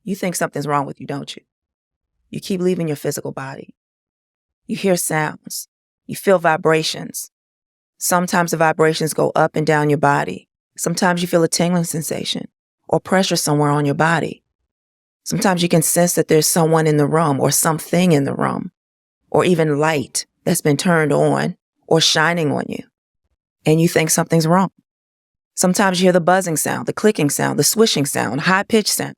You think something's wrong with you, don't you? You keep leaving your physical body. You hear sounds. You feel vibrations. Sometimes the vibrations go up and down your body. Sometimes you feel a tingling sensation or pressure somewhere on your body. Sometimes you can sense that there's someone in the room or something in the room, or even light that's been turned on or shining on you, and you think something's wrong. Sometimes you hear the buzzing sound, the clicking sound, the swishing sound, high-pitched sound,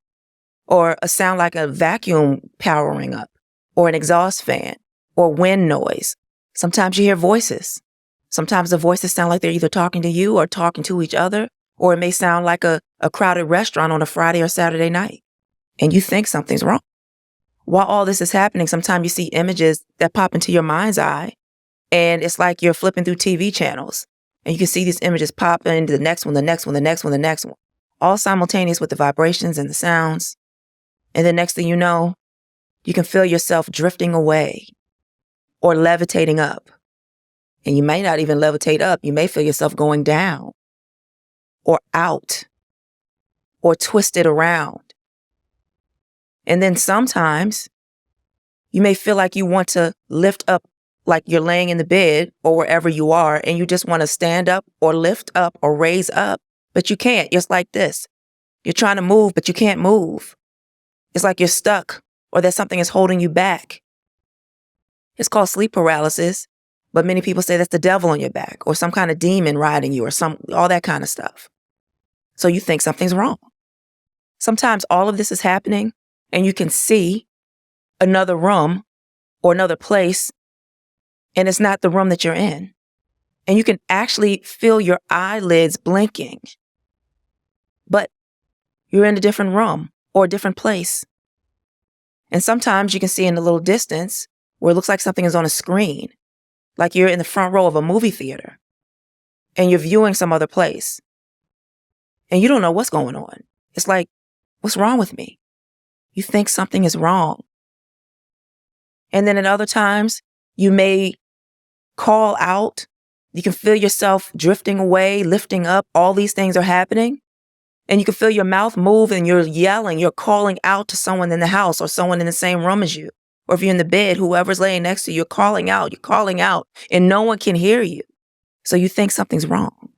or a sound like a vacuum powering up, or an exhaust fan, or wind noise. Sometimes you hear voices. Sometimes the voices sound like they're either talking to you or talking to each other, or it may sound like a crowded restaurant on a Friday or Saturday night, and you think something's wrong. While all this is happening, sometimes you see images that pop into your mind's eye, and it's like you're flipping through TV channels, and you can see these images pop into the next one, the next one, the next one, the next one, all simultaneous with the vibrations and the sounds. And the next thing you know, you can feel yourself drifting away or levitating up. And you may not even levitate up. You may feel yourself going down or out or twisted around. And then sometimes you may feel like you want to lift up, like you're laying in the bed or wherever you are, and you just want to stand up or lift up or raise up, but you can't. Just like this. You're trying to move, but you can't move. It's like you're stuck or that something is holding you back. It's called sleep paralysis, but many people say that's the devil on your back or some kind of demon riding you or all that kind of stuff. So you think something's wrong. Sometimes all of this is happening and you can see another room or another place, and it's not the room that you're in. And you can actually feel your eyelids blinking, but you're in a different room or a different place. And sometimes you can see in a little distance where it looks like something is on a screen, like you're in the front row of a movie theater and you're viewing some other place and you don't know what's going on. It's like, what's wrong with me? You think something is wrong. And then at other times, you may call out. You can feel yourself drifting away, lifting up. All these things are happening. And you can feel your mouth move and you're yelling, you're calling out to someone in the house or someone in the same room as you. Or if you're in the bed, whoever's laying next to you, you're calling out, and no one can hear you. So you think something's wrong.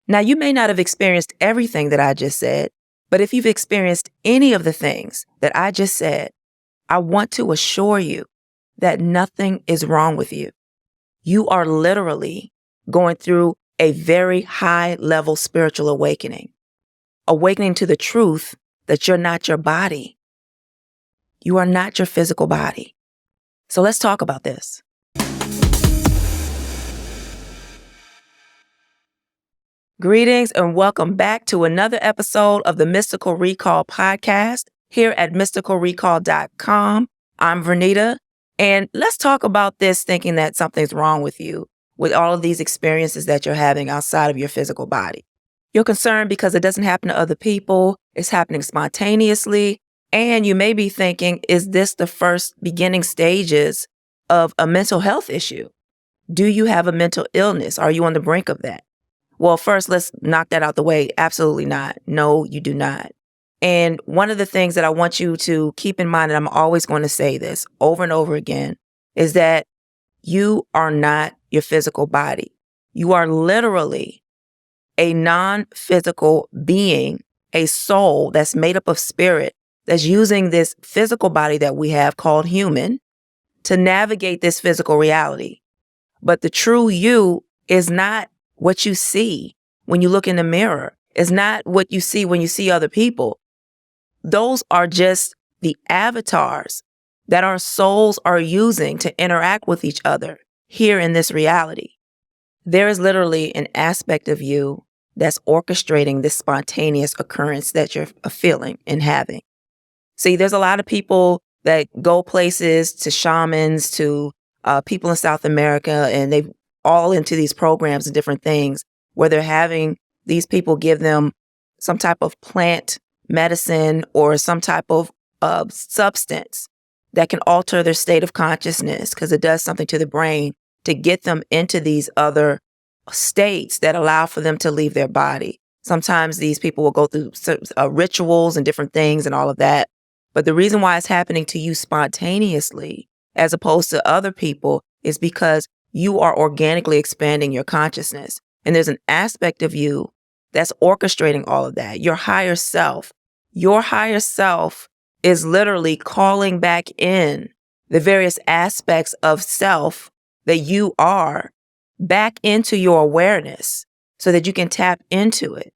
Now, you may not have experienced everything that I just said, but if you've experienced any of the things that I just said, I want to assure you that nothing is wrong with you. You are literally going through a very high level spiritual awakening to the truth that you're not your body. You are not your physical body. So let's talk about this. Greetings and welcome back to another episode of the Mystical Recall podcast here at mysticalrecall.com. I'm Vernita, and let's talk about this thinking that something's wrong with you with all of these experiences that you're having outside of your physical body. You're concerned because it doesn't happen to other people. It's happening spontaneously. And you may be thinking, is this the first beginning stages of a mental health issue? Do you have a mental illness? Are you on the brink of that? Well, first, let's knock that out the way. Absolutely not. No, you do not. And one of the things that I want you to keep in mind, and I'm always going to say this over and over again, is that you are not your physical body. You are literally a non-physical being, a soul that's made up of spirit, that's using this physical body that we have called human to navigate this physical reality. But the true you is not what you see when you look in the mirror. It's not what you see when you see other people. Those are just the avatars that our souls are using to interact with each other here in this reality. There is literally an aspect of you that's orchestrating this spontaneous occurrence that you're feeling and having. See, there's a lot of people that go places, to shamans, to people in South America, and they all into these programs and different things where they're having these people give them some type of plant medicine or some type of substance that can alter their state of consciousness because it does something to the brain to get them into these other states that allow for them to leave their body. Sometimes these people will go through rituals and different things and all of that But the reason why it's happening to you spontaneously as opposed to other people is because you are organically expanding your consciousness. And there's an aspect of you that's orchestrating all of that. Your higher self. Your higher self is literally calling back in the various aspects of self that you are back into your awareness so that you can tap into it.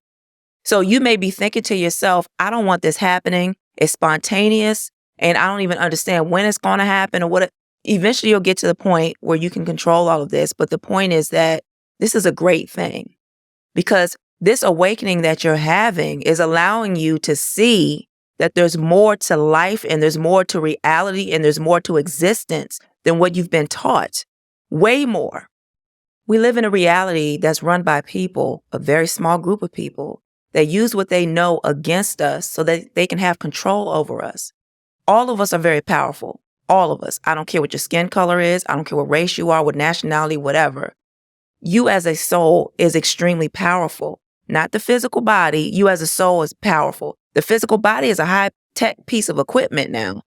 So you may be thinking to yourself, I don't want this happening. It's spontaneous and I don't even understand when it's going to happen or what. Eventually you'll get to the point where you can control all of this. But the point is that this is a great thing because this awakening that you're having is allowing you to see that there's more to life and there's more to reality and there's more to existence than what you've been taught. Way more. We live in a reality that's run by people, a very small group of people that use what they know against us so that they can have control over us. All of us are very powerful. All of us. I don't care what your skin color is. I don't care what race you are, what nationality, whatever. You as a soul is extremely powerful. Not the physical body. You as a soul is powerful. The physical body is a high-tech piece of equipment now.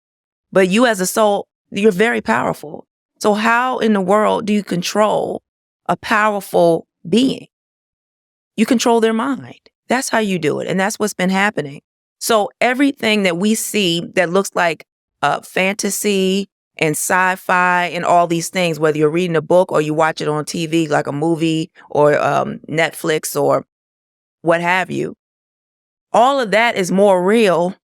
But you as a soul, you're very powerful. So how in the world do you control a powerful being? You control their mind. That's how you do it. And that's what's been happening. So everything that we see that looks like fantasy and sci-fi and all these things, whether you're reading a book or you watch it on TV, like a movie or Netflix or what have you, all of that is more real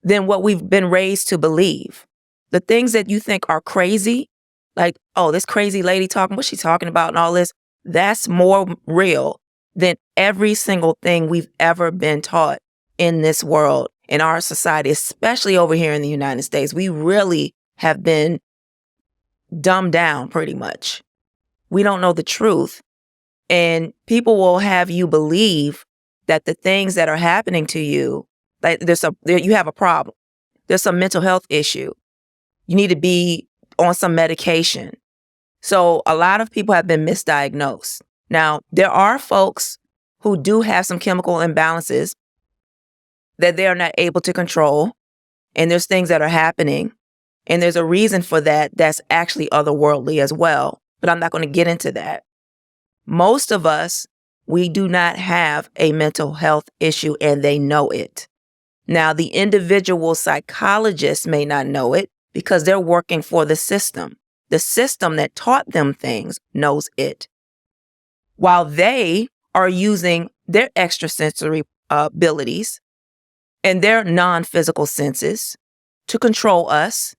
than what we've been raised to believe. The things that you think are crazy, like, oh, this crazy lady talking, what's she talking about and all this, that's more real than every single thing we've ever been taught in this world, in our society, especially over here in the United States. We really have been dumbed down pretty much. We don't know the truth. And people will have you believe that the things that are happening to you, like you have a problem. There's some mental health issue. You need to be on some medication. So a lot of people have been misdiagnosed. Now, there are folks who do have some chemical imbalances that they are not able to control. And there's things that are happening. And there's a reason for that that's actually otherworldly as well. But I'm not going to get into that. Most of us, we do not have a mental health issue and they know it. Now, the individual psychologist may not know it because they're working for the system. The system that taught them things knows it. While they are using their extrasensory abilities and their non-physical senses to control us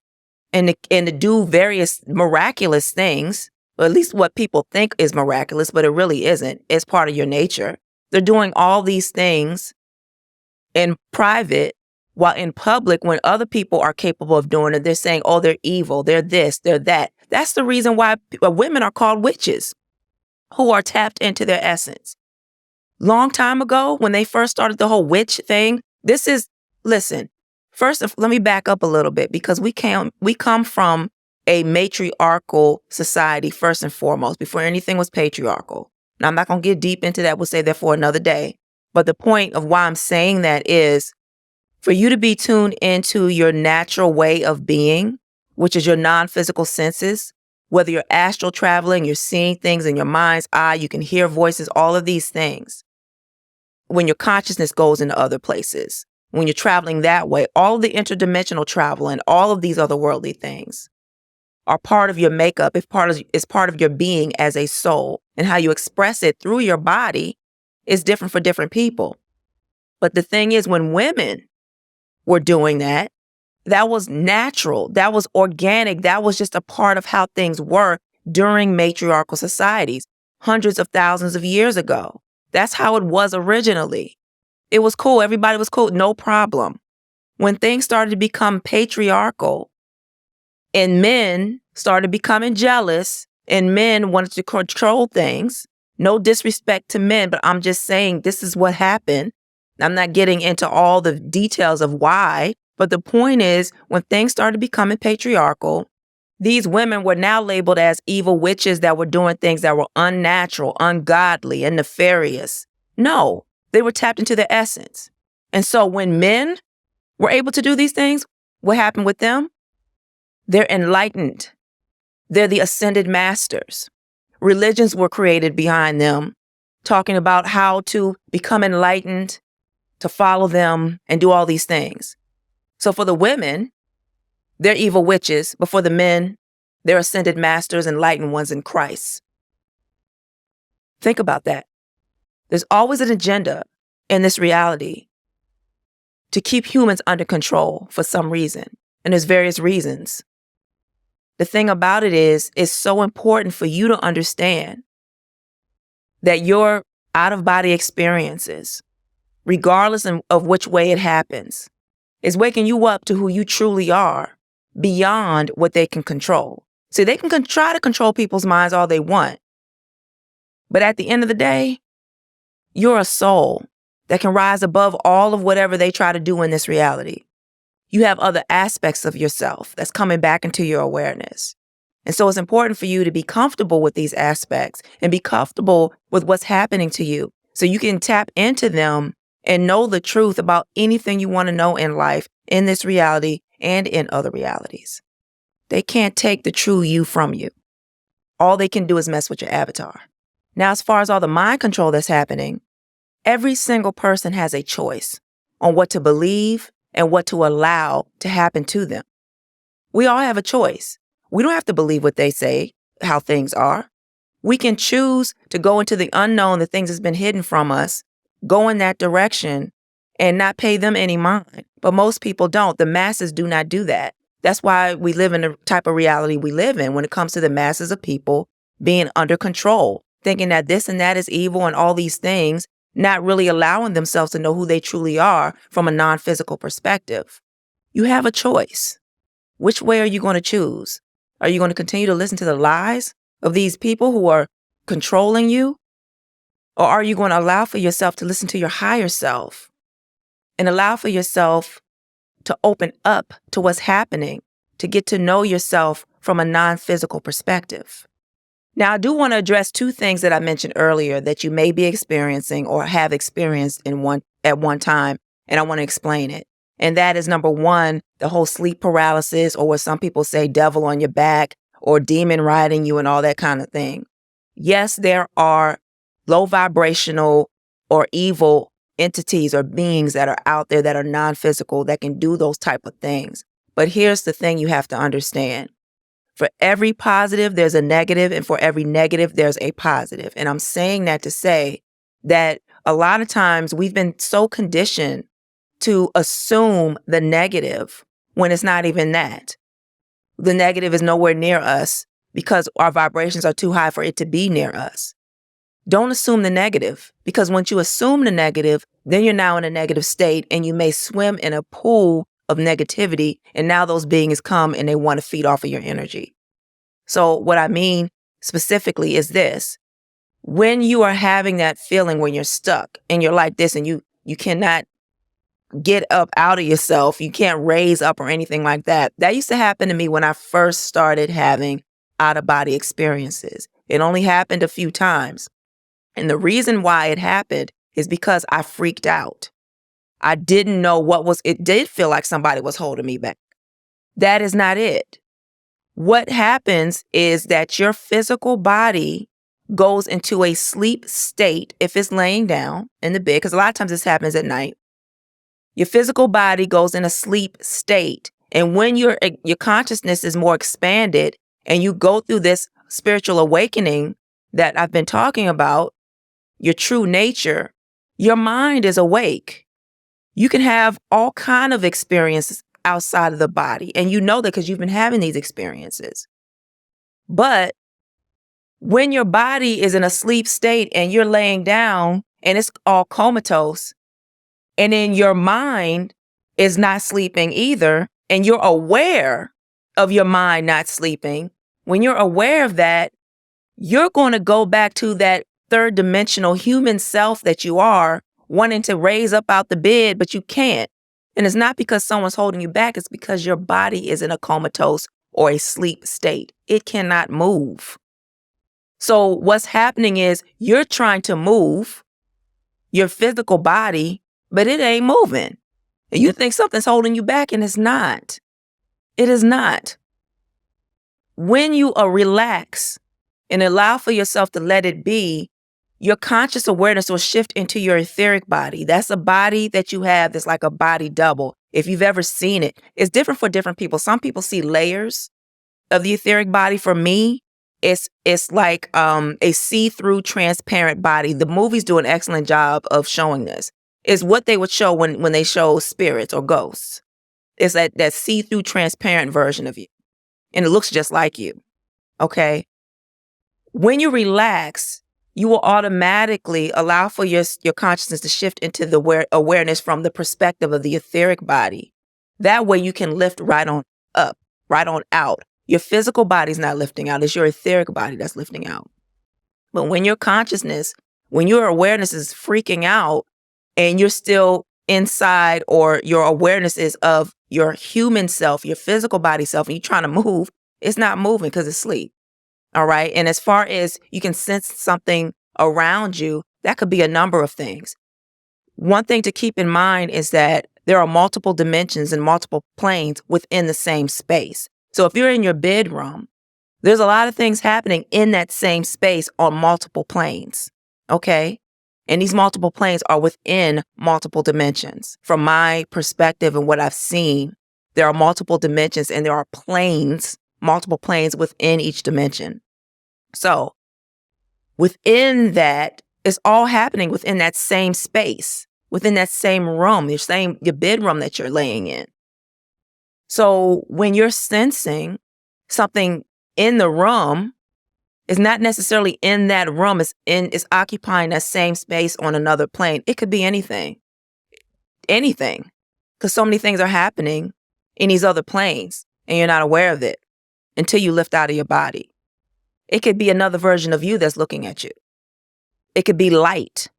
and to do various miraculous things, or at least what people think is miraculous, but it really isn't. It's part of your nature. They're doing all these things in private, while in public, when other people are capable of doing it, they're saying, oh, they're evil, they're this, they're that. That's the reason why women are called witches, who are tapped into their essence. Long time ago, when they first started the whole witch thing, listen, first, let me back up a little bit because we come from a matriarchal society first and foremost, before anything was patriarchal. Now, I'm not going to get deep into that. We'll save that for another day. But the point of why I'm saying that is for you to be tuned into your natural way of being, which is your non-physical senses, whether you're astral traveling, you're seeing things in your mind's eye, you can hear voices, all of these things. When your consciousness goes into other places, when you're traveling that way, all of the interdimensional travel and all of these otherworldly things are part of your makeup. It's part of your being as a soul, and how you express it through your body is different for different people. But the thing is, when women were doing that, that was natural. That was organic. That was just a part of how things were during matriarchal societies hundreds of thousands of years ago. That's how it was originally. It was cool. Everybody was cool. No problem. When things started to become patriarchal and men started becoming jealous and men wanted to control things, no disrespect to men, but I'm just saying this is what happened. I'm not getting into all the details of why, but the point is when things started becoming patriarchal, these women were now labeled as evil witches that were doing things that were unnatural, ungodly, and nefarious. No, they were tapped into their essence. And so when men were able to do these things, What happened with them? They're enlightened. They're the ascended masters. Religions were created behind them, talking about how to become enlightened, to follow them, and do all these things. So for the women, they're evil witches, but for the men, they're ascended masters, enlightened ones in Christ. Think about that. There's always an agenda in this reality to keep humans under control for some reason, and there's various reasons. The thing about it is, it's so important for you to understand that your out-of-body experiences, regardless of which way it happens, is waking you up to who you truly are beyond what they can control. See, they can try to control people's minds all they want. But at the end of the day, you're a soul that can rise above all of whatever they try to do in this reality. You have other aspects of yourself that's coming back into your awareness. And so it's important for you to be comfortable with these aspects and be comfortable with what's happening to you so you can tap into them and know the truth about anything you want to know in life, in this reality, and in other realities. They can't take the true you from you. All they can do is mess with your avatar. Now, as far as all the mind control that's happening, every single person has a choice on what to believe and what to allow to happen to them. We all have a choice. We don't have to believe what they say, how things are. We can choose to go into the unknown, the things that's been hidden from us, go in that direction and not pay them any mind. But most people don't. The masses do not do that. That's why we live in the type of reality we live in when it comes to the masses of people being under control, thinking that this and that is evil and all these things, not really allowing themselves to know who they truly are from a non-physical perspective. You have a choice. Which way are you going to choose? Are you going to continue to listen to the lies of these people who are controlling you? Or are you going to allow for yourself to listen to your higher self and allow for yourself to open up to what's happening, to get to know yourself from a non-physical perspective? Now, I do want to address two things that I mentioned earlier that you may be experiencing or have experienced at one time, and I want to explain it. And that is, number one, the whole sleep paralysis, or what some people say, devil on your back, or demon riding you and all that kind of thing. Yes, there are low vibrational or evil entities or beings that are out there that are non-physical that can do those type of things. But here's the thing you have to understand. For every positive, there's a negative, and for every negative, there's a positive. And I'm saying that to say that a lot of times we've been so conditioned to assume the negative when it's not even that. The negative is nowhere near us because our vibrations are too high for it to be near us. Don't assume the negative, because once you assume the negative, then you're now in a negative state and you may swim in a pool of negativity, and now those beings come and they want to feed off of your energy. So what I mean specifically is this. When you are having that feeling when you're stuck and you're like this and you cannot get up out of yourself, you can't raise up or anything like that. That used to happen to me when I first started having out-of-body experiences. It only happened a few times. And the reason why it happened is because I freaked out. I didn't know it did feel like somebody was holding me back. That is not it. What happens is that your physical body goes into a sleep state if it's laying down in the bed, because a lot of times this happens at night. Your physical body goes in a sleep state. And when your consciousness is more expanded and you go through this spiritual awakening that I've been talking about, your true nature, your mind is awake. You can have all kind of experiences outside of the body. And you know that because you've been having these experiences. But when your body is in a sleep state and you're laying down and it's all comatose, and then your mind is not sleeping either, and you're aware of your mind not sleeping, when you're aware of that, you're going to go back to that third dimensional human self that you are, wanting to raise up out the bed, but you can't. And it's not because someone's holding you back. It's because your body is in a comatose or a sleep state. It cannot move. So what's happening is you're trying to move your physical body, but it ain't moving. And you think something's holding you back, and it's not. It is not. When you relax and allow for yourself to let it be, your conscious awareness will shift into your etheric body. That's a body that you have that's like a body double. If you've ever seen it, it's different for different people. Some people see layers of the etheric body. For me, it's like a see-through transparent body. The movies do an excellent job of showing this. It's what they would show when they show spirits or ghosts. It's that see-through transparent version of you. And it looks just like you. Okay? When you relax, you will automatically allow for your consciousness to shift into the awareness from the perspective of the etheric body. That way you can lift right on up, right on out. Your physical body's not lifting out. It's your etheric body that's lifting out. But when your consciousness, when your awareness is freaking out and you're still inside, or your awareness is of your human self, your physical body self, and you're trying to move, it's not moving because it's asleep. All right. And as far as you can sense something around you, that could be a number of things. One thing to keep in mind is that there are multiple dimensions and multiple planes within the same space. So if you're in your bedroom, there's a lot of things happening in that same space on multiple planes. Okay. And these multiple planes are within multiple dimensions. From my perspective and what I've seen, there are multiple dimensions and there are planes, multiple planes within each dimension. So within that, it's all happening within that same space, within that same room, your bedroom that you're laying in. So when you're sensing something in the room, it's not necessarily in that room, it's occupying that same space on another plane. It could be anything. Because so many things are happening in these other planes and you're not aware of it until you lift out of your body. It could be another version of you that's looking at you. It could be light.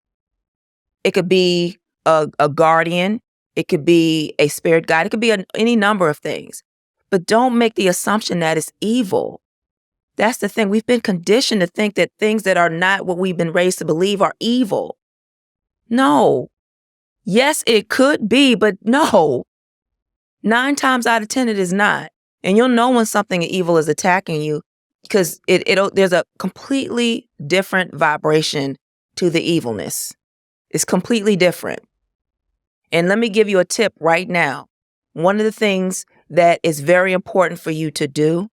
It could be a guardian. It could be a spirit guide. It could be any number of things. But don't make the assumption that it's evil. That's the thing. We've been conditioned to think that things that are not what we've been raised to believe are evil. No. Yes, it could be, but no. 9 times out of 10, it is not. And you'll know when something evil is attacking you because there's a completely different vibration to the evilness. It's completely different. And let me give you a tip right now. One of the things that is very important for you to do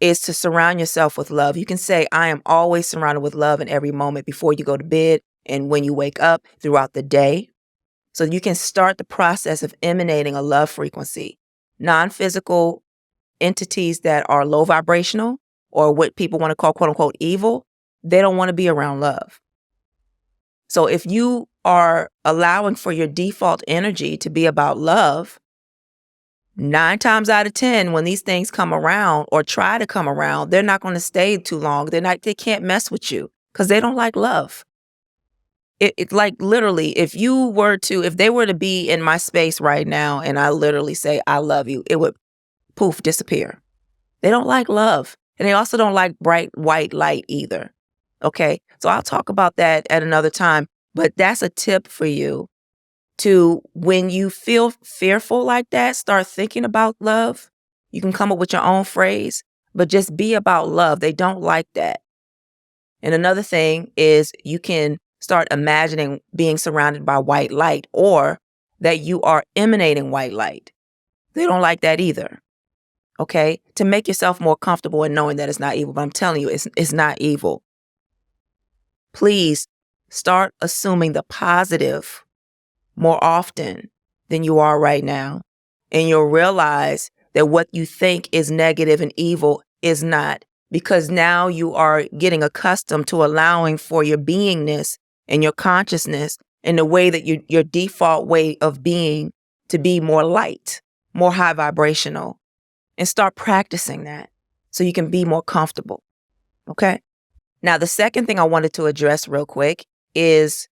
is to surround yourself with love. You can say, I am always surrounded with love in every moment before you go to bed and when you wake up throughout the day. So you can start the process of emanating a love frequency. Non-physical entities that are low vibrational or what people want to call quote unquote evil, they don't want to be around love. So if you are allowing for your default energy to be about love, 9 times out of 10, when these things come around or try to come around, they're not going to stay too long. They can't mess with you because they don't like love. It's like literally, if they were to be in my space right now and I literally say, I love you, it would poof, disappear. They don't like love. And they also don't like bright white light either. Okay. So I'll talk about that at another time, but that's a tip for you to, when you feel fearful like that, start thinking about love. You can come up with your own phrase, but just be about love. They don't like that. And another thing is you can start imagining being surrounded by white light or that you are emanating white light. They don't like that either. Okay? To make yourself more comfortable in knowing that it's not evil. But I'm telling you, it's not evil. Please start assuming the positive more often than you are right now. And you'll realize that what you think is negative and evil is not, because now you are getting accustomed to allowing for your beingness and your consciousness in the way that your default way of being to be more light, more high vibrational, and start practicing that so you can be more comfortable. Okay? Now, the second thing I wanted to address real quick is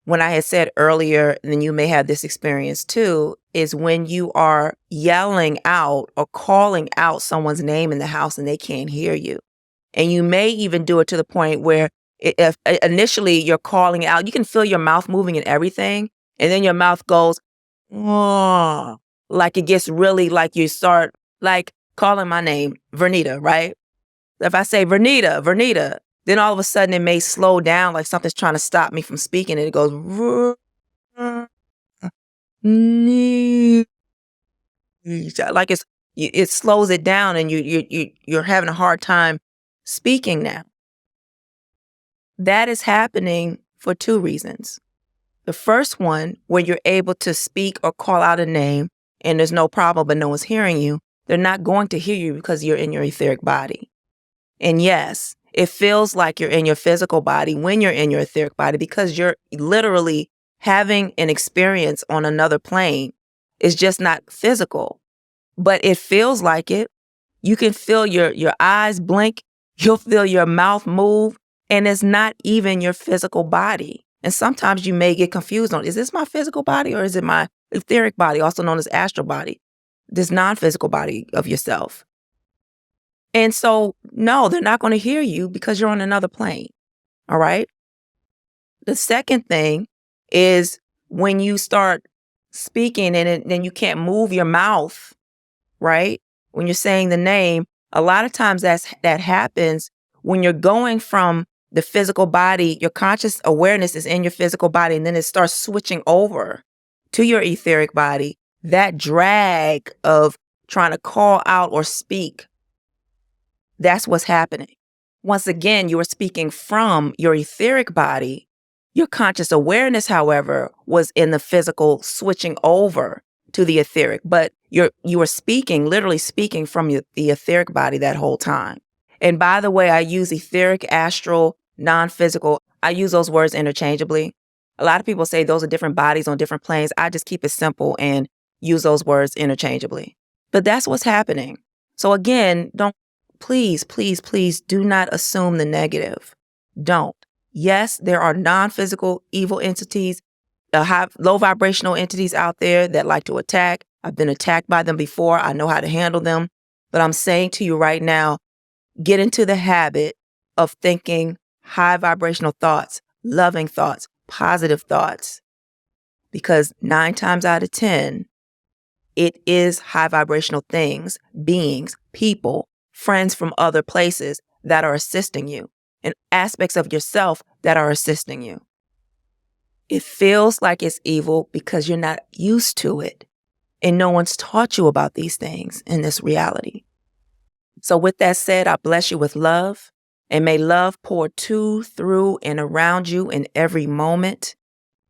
when I had said earlier, and you may have this experience too, is when you are yelling out or calling out someone's name in the house and they can't hear you. And you may even do it to the point where if initially you're calling out, you can feel your mouth moving and everything. And then your mouth goes, oh, like it gets really like you start, like calling my name, Vernita, right? If I say Vernita, Vernita, then all of a sudden it may slow down like something's trying to stop me from speaking, and it goes, like it slows it down, and you're having a hard time speaking now. That is happening for two reasons. The first one, when you're able to speak or call out a name and there's no problem, but no one's hearing you, they're not going to hear you because you're in your etheric body. And yes, it feels like you're in your physical body when you're in your etheric body because you're literally having an experience on another plane. It's just not physical, but it feels like it. You can feel your eyes blink. You'll feel your mouth move, and it's not even your physical body. And sometimes you may get confused on, is this my physical body or is it my etheric body, also known as astral body, this non-physical body of yourself? And so, no, they're not going to hear you because you're on another plane, all right? The second thing is when you start speaking and then you can't move your mouth, right? When you're saying the name, a lot of times that happens when you're going from the physical body, your conscious awareness is in your physical body, and then it starts switching over to your etheric body. That drag of trying to call out or speak, that's what's happening. Once again, you are speaking from your etheric body. Your conscious awareness, however, was in the physical switching over to the etheric, but you were speaking, literally speaking from the etheric body that whole time. And by the way, I use etheric, astral, non-physical. I use those words interchangeably. A lot of people say those are different bodies on different planes. I just keep it simple and use those words interchangeably. But that's what's happening. So again, please do not assume the negative. Don't. Yes, there are non-physical evil entities, low vibrational entities out there that like to attack. I've been attacked by them before. I know how to handle them. But I'm saying to you right now, get into the habit of thinking high vibrational thoughts, loving thoughts, positive thoughts. Because 9 times out of 10, it is high vibrational things, beings, people, friends from other places that are assisting you, and aspects of yourself that are assisting you. It feels like it's evil because you're not used to it, and no one's taught you about these things in this reality. So with that said, I bless you with love, and may love pour to, through, and around you in every moment.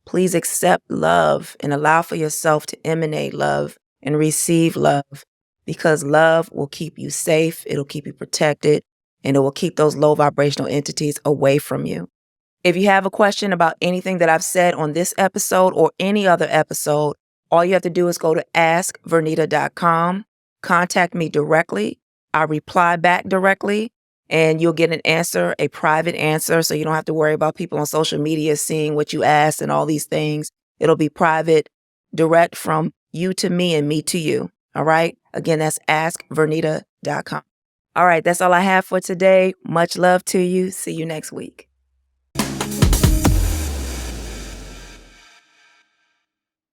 Please accept love and allow for yourself to emanate love and receive love, because love will keep you safe, it'll keep you protected, and it will keep those low vibrational entities away from you. If you have a question about anything that I've said on this episode or any other episode, all you have to do is go to askvernita.com, contact me directly. I reply back directly, and you'll get an answer, a private answer, so you don't have to worry about people on social media seeing what you asked and all these things. It'll be private, direct from you to me and me to you. All right? Again, that's askvernita.com. All right, that's all I have for today. Much love to you. See you next week.